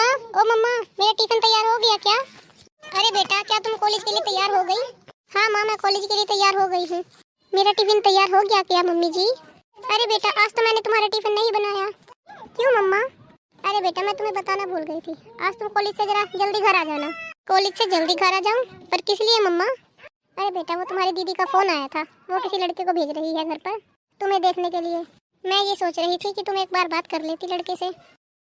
मम्मा, ओ मम्मा, मेरा टिफिन तैयार हो गया क्या? अरे बेटा, क्या तुम कॉलेज के लिए तैयार हो गई? हाँ माँ, मैं कॉलेज के लिए तैयार हो गई हूँ। मेरा टिफिन तैयार हो गया क्या मम्मी जी? अरे बेटा, आज तो मैंने तुम्हारा टिफिन नहीं बनाया। क्यों मम्मा? अरे बेटा, मैं तुम्हें बताना भूल गई थी। आज तुम कॉलेज से जरा जल्दी घर आ जाना। कॉलेज से जल्दी घर आ जाऊँ? पर किस लिए मम्मा? अरे बेटा, वो तुम्हारी दीदी का फोन आया था। वो किसी लड़के को भेज रही है घर पर तुम्हें देखने के लिए। मैं ये सोच रही थी कि तुम एक बार बात कर लेती लड़के से।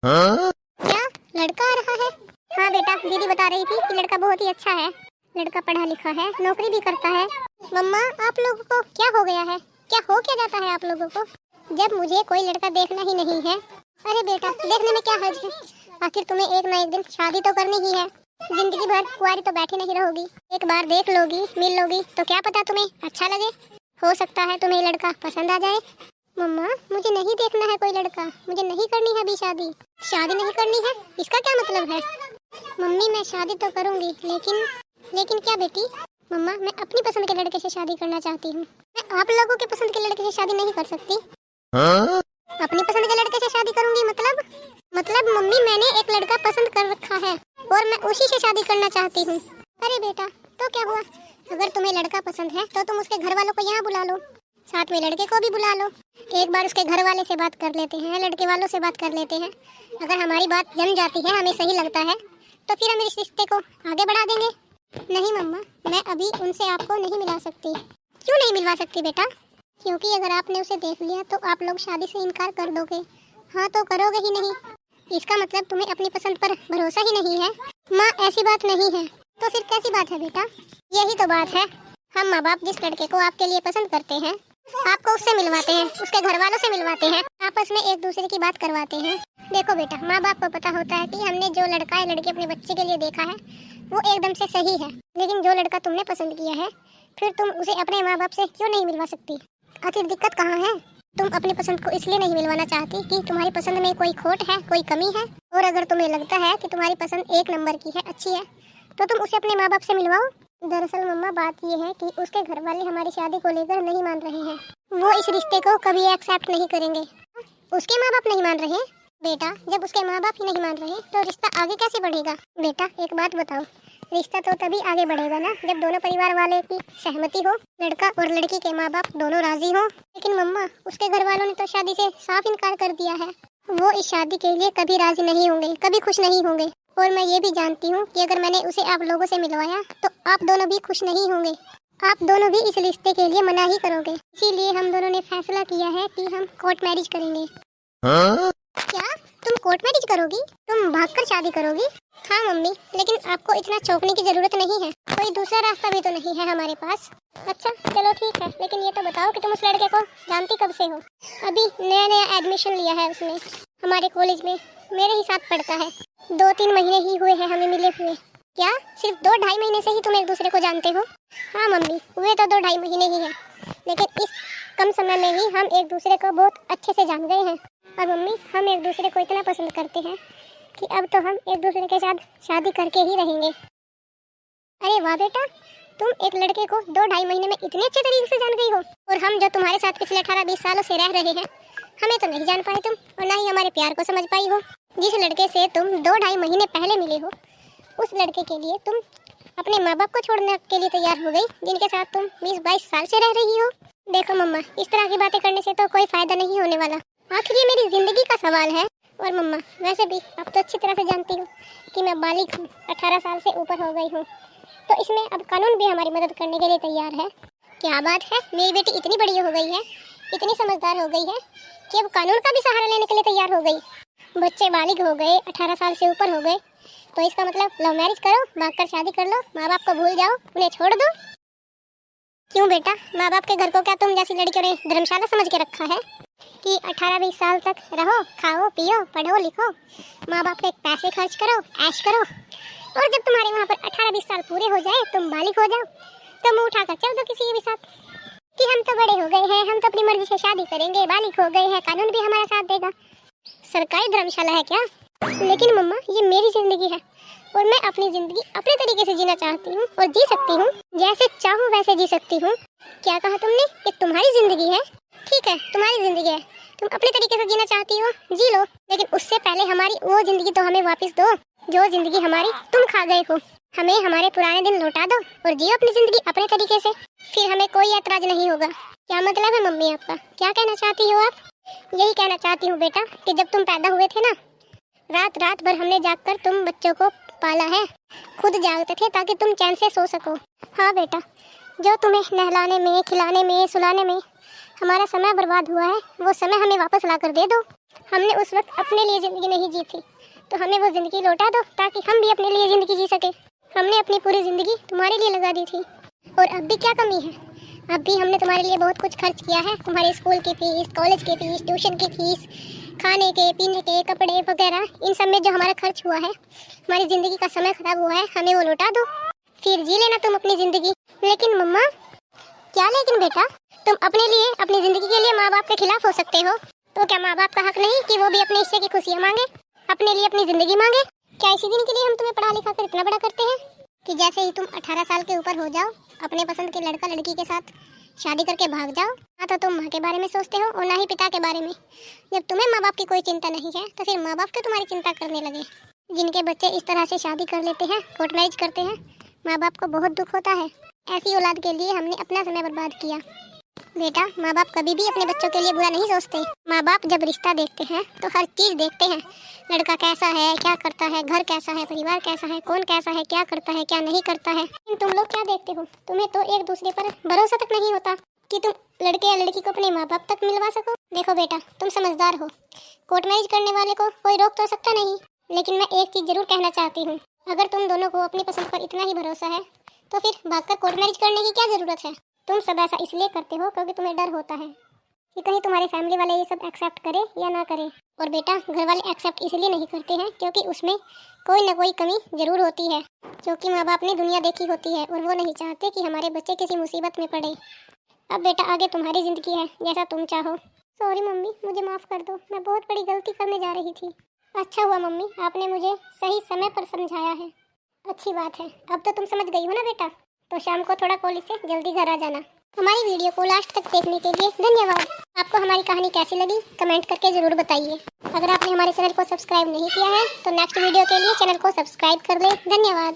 क्या लड़का आ रहा है? हाँ बेटा, दीदी बता रही थी कि लड़का बहुत ही अच्छा है। लड़का पढ़ा लिखा है, नौकरी भी करता है। मम्मा, आप लोगों को क्या हो गया है? क्या हो क्या जाता है आप लोगों को, जब मुझे कोई लड़का देखना ही नहीं है? अरे बेटा, देखने में क्या हर्ज है? आखिर तुम्हें एक ना एक दिन शादी तो करनी ही है। जिंदगी भर कुंवारी तो बैठी नहीं रहोगी। एक बार देख लोगी, मिल लोगी, तो क्या पता तुम्हें अच्छा लगे। हो सकता है तुम्हें लड़का पसंद आ जाए। मम्मा, मुझे नहीं देखना है कोई लड़का। मुझे नहीं करनी है अभी शादी। शादी नहीं करनी है, इसका क्या मतलब है? मम्मी, मैं शादी तो करूंगी, लेकिन क्या बेटी? मम्मा, मैं अपनी पसंद के लड़के से शादी करना चाहती हूँ। मैं आप लोगों के पसंद के लड़के से शादी नहीं कर सकती। अपनी पसंद के लड़के से शादी करूंगी मतलब मम्मी, मैंने एक लड़का पसंद कर रखा है और मैं उसी से शादी करना चाहती हूँ। अरे बेटा, तो क्या हुआ? अगर तुम्हें लड़का पसंद है तो तुम उसके घर वालों को यहाँ बुला लो, साथ में लड़के को भी बुला लो। एक बार उसके घर वाले से बात कर लेते हैं, लड़के वालों से बात कर लेते हैं। अगर हमारी बात जम जाती है, हमें सही लगता है, तो फिर हम इस रिश्ते को आगे बढ़ा देंगे। नहीं मम्मा, मैं अभी उनसे आपको नहीं मिला सकती। क्यों नहीं मिलवा सकती बेटा? क्योंकि अगर आपने उसे देख लिया तो आप लोग शादी से इनकार कर दोगे। हाँ तो करोगे ही नहीं, इसका मतलब तुम्हें अपनी पसंद पर भरोसा ही नहीं है। माँ, ऐसी बात नहीं है। तो फिर कैसी बात है बेटा? यही तो बात है। हम माँ बाप जिस लड़के को आपके लिए पसंद करते हैं, आपको उससे मिलवाते हैं, उसके घर वालों से मिलवाते हैं, आपस में एक दूसरे की बात करवाते हैं। देखो बेटा, माँ बाप को पता होता है कि हमने जो लड़का या लड़की अपने बच्चे के लिए देखा है वो एकदम से सही है, लेकिन जो लड़का तुमने पसंद किया है, फिर तुम उसे अपने माँ बाप से क्यों नहीं मिलवा सकती? आखिर दिक्कत कहाँ है? तुम अपनी पसंद को इसलिए नहीं मिलवाना चाहती कि तुम्हारी पसंद में कोई खोट है, कोई कमी है। और अगर तुम्हें लगता है कि तुम्हारी पसंद एक नंबर की है, अच्छी है, तो तुम उसे अपने माँ बाप से मिलवाओ। दरअसल मम्मा, बात ये है कि उसके घर वाले हमारी शादी को लेकर नहीं मान रहे हैं। वो इस रिश्ते को कभी एक्सेप्ट नहीं करेंगे। उसके माँ बाप नहीं मान रहे? बेटा, जब उसके माँ बाप ही नहीं मान रहे तो रिश्ता आगे कैसे बढ़ेगा? बेटा, एक बात बताओ, रिश्ता तो तभी आगे बढ़ेगा ना जब दोनों परिवार वाले की सहमति हो, लड़का और लड़की के माँ बाप दोनों राजी हो। लेकिन मम्मा, उसके घर वालों ने तो शादी से साफ इनकार कर दिया है। वो इस शादी के लिए कभी राजी नहीं होंगे, कभी खुश नहीं होंगे। और मैं ये भी जानती हूँ कि अगर मैंने उसे आप लोगों से मिलवाया तो आप दोनों भी खुश नहीं होंगे। आप दोनों भी इस रिश्ते के लिए मना ही करोगे। इसीलिए हम दोनों ने फैसला किया है कि हम कोर्ट मैरिज करेंगे। क्या तुम कोर्ट मैरिज करोगी? तुम भागकर शादी करोगी? हाँ मम्मी, लेकिन आपको इतना चौंकने की जरूरत नहीं है। कोई दूसरा रास्ता भी तो नहीं है हमारे पास। अच्छा चलो ठीक है, लेकिन ये तो बताओ कि तुम उस लड़के को जानती कब से हो? अभी नया नया एडमिशन लिया है उसने हमारे कॉलेज में, मेरे ही साथ पढ़ता है। 2-3 महीने ही हुए हैं हमें मिले हुए। क्या सिर्फ 2-2.5 महीने से ही तुम एक दूसरे को जानते हो? हाँ मम्मी, हुए तो 2-2.5 महीने ही है, लेकिन इस कम समय में ही हम एक दूसरे को बहुत अच्छे से जान गए हैं। और मम्मी, हम एक दूसरे को इतना पसंद करते हैं कि अब तो हम एक दूसरे के साथ शादी करके ही रहेंगे। अरे वाह बेटा, तुम एक लड़के को 2-2.5 महीने में इतने अच्छे तरीके से जान गई हो। और हम जो तुम्हारे साथ पिछले 18-20 सालों से रह रहे हैं, हमें तो नहीं जान पाए तुम, और ना ही हमारे प्यार को समझ पाई हो। जिस लड़के से तुम 2-2.5 महीने पहले मिले हो, उस लड़के के लिए तुम अपने माँ बाप को छोड़ने के लिए तैयार हो गई, जिनके साथ तुम 20-22 साल से रह रही हो। देखो मम्मा, इस तरह की बातें करने से तो कोई फायदा नहीं होने वाला। आखिर ये मेरी जिंदगी का सवाल है। और मम्मा, वैसे भी अब तो अच्छी तरह से जानती हूँ कि मैं बालिग हूँ, 18 साल से ऊपर हो गई हूँ, तो इसमें अब कानून भी हमारी मदद करने के लिए तैयार है। क्या बात है, मेरी बेटी इतनी बड़ी हो गई है, इतनी समझदार हो गई है कि अब कानून का भी सहारा लेने के लिए तैयार हो गई। बच्चे बालिग हो गए, 18 साल से ऊपर हो गए, तो इसका मतलब लव मैरिज करो, भागकर शादी कर लो, माँ बाप को भूल जाओ, उन्हें छोड़ दो। क्यों बेटा, माँ बाप के घर को क्या तुम जैसी लड़कियों ने धर्मशाला समझ के रखा है कि 18-20 साल तक रहो, खाओ पियो, पढ़ो लिखो, माँ बाप के पैसे खर्च करो, ऐश करो, और जब तुम्हारे वहाँ पर 18-20 साल पूरे हो जाए, तुम बालिग हो जाओ, तो मुँह उठाकर चल दो किसी के भी साथ कि हम तो बड़े हो गए हैं, हम तो अपनी मर्जी से शादी करेंगे, बालिग हो गए हैं, कानून भी हमारा साथ देगा। सरकारी धर्मशाला है क्या? लेकिन मम्मा, ये मेरी जिंदगी है और मैं अपनी जिंदगी अपने तरीके से जीना चाहती हूँ और जी सकती हूँ, जैसे चाहूँ वैसे जी सकती हूँ। क्या कहा तुमने? ये तुम्हारी जिंदगी है? ठीक है, तुम्हारी जिंदगी है, तुम अपने तरीके से जीना चाहती हो, जी लो, लेकिन उससे पहले हमारी वो जिंदगी तो हमें वापस दो जो जिंदगी हमारी तुम खा गए हो। हमें हमारे पुराने दिन लौटा दो और जियो अपनी जिंदगी अपने तरीके से, फिर हमें कोई ऐतराज नहीं होगा। क्या मतलब है मम्मी आपका, क्या कहना चाहती हो आप? यही कहना चाहती हूँ बेटा कि जब तुम पैदा हुए थे ना, रात रात भर हमने जागकर तुम बच्चों को पाला है, खुद जागते थे ताकि तुम चैन से सो सको। हाँ बेटा, जो तुम्हें नहलाने में, खिलाने में, सुलाने में हमारा समय बर्बाद हुआ है, वो समय हमें वापस ला कर दे दो। हमने उस वक्त अपने लिए ज़िंदगी नहीं जी थी, तो हमें वो ज़िंदगी लौटा दो ताकि हम भी अपने लिए ज़िंदगी जी सके। हमने अपनी पूरी ज़िंदगी तुम्हारे लिए लगा दी थी, और अब भी क्या कमी है? अब भी हमने तुम्हारे लिए बहुत कुछ खर्च किया है, तुम्हारे स्कूल की फीस, कॉलेज की फीस, ट्यूशन की फीस, खाने के, पीने के, कपड़े वगैरह, इन सब में जो हमारा खर्च हुआ है, हमारी ज़िंदगी का समय खराब हुआ है, हमें वो लौटा दो, फिर जी लेना तुम अपनी ज़िंदगी। लेकिन मम्मा, क्या लेकिन बेटा? तुम अपने लिए, अपनी ज़िंदगी के लिए माँ बाप के खिलाफ हो सकते हो, तो क्या माँ बाप का हक नहीं कि वो भी अपने हिस्से की खुशियाँ मांगे, अपने लिए अपनी ज़िंदगी मांगे? क्या इसी दिन के लिए हम तुम्हें पढ़ा लिखा कर इतना बड़ा करते हैं कि जैसे ही तुम 18 साल के ऊपर हो जाओ, अपने पसंद के लड़का लड़की के साथ शादी करके भाग जाओ? ना तो तुम माँ के बारे में सोचते हो और ना ही पिता के बारे में। जब तुम्हें माँ बाप की कोई चिंता नहीं है, तो फिर माँ बाप क्यों तुम्हारी चिंता करने लगे? जिनके बच्चे इस तरह से शादी कर लेते हैं, कोर्ट मैरिज करते हैं, माँ बाप को बहुत दुख होता है। ऐसी औलाद के लिए हमने अपना समय बर्बाद किया। बेटा, माँ बाप कभी भी अपने बच्चों के लिए बुरा नहीं सोचते। माँ बाप जब रिश्ता देखते हैं तो हर चीज़ देखते हैं, लड़का कैसा है, क्या करता है, घर कैसा है, परिवार कैसा है, कौन कैसा है, क्या करता है, क्या नहीं करता है। तुम लोग क्या देखते हो? तुम्हें तो एक दूसरे पर भरोसा तक नहीं होता कि तुम लड़के या लड़की को अपने माँ बाप तक मिलवा सको। देखो बेटा, तुम समझदार हो, कोर्ट मैरिज करने वाले को कोई रोक तो सकता नहीं, लेकिन मैं एक चीज़ जरूर कहना चाहती हूँ, अगर तुम दोनों को अपनी पसंद पर इतना ही भरोसा है, तो फिर भागकर कोर्ट मैरिज करने की क्या ज़रूरत है? तुम सब ऐसा इसलिए करते हो क्योंकि तुम्हें डर होता है कि कहीं तुम्हारे फैमिली वाले ये सब एक्सेप्ट करे या ना करे। और बेटा, घर वाले एक्सेप्ट इसलिए नहीं करते हैं क्योंकि उसमें कोई ना कोई कमी जरूर होती है, क्योंकि माँ बाप ने दुनिया देखी होती है और वो नहीं चाहते कि हमारे बच्चे किसी मुसीबत में पड़े। अब बेटा, आगे तुम्हारी ज़िंदगी है, जैसा तुम चाहो। सॉरी मम्मी, मुझे माफ़ कर दो, मैं बहुत बड़ी गलती करने जा रही थी। अच्छा हुआ मम्मी, आपने मुझे सही समय पर समझाया है। अच्छी बात है, अब तो तुम समझ गई हो ना बेटा, तो शाम को थोड़ा कॉलेज से जल्दी घर आ जाना। हमारी वीडियो को लास्ट तक देखने के लिए धन्यवाद। आपको हमारी कहानी कैसी लगी कमेंट करके ज़रूर बताइए। अगर आपने हमारे चैनल को सब्सक्राइब नहीं किया है तो नेक्स्ट वीडियो के लिए चैनल को सब्सक्राइब कर लें। धन्यवाद।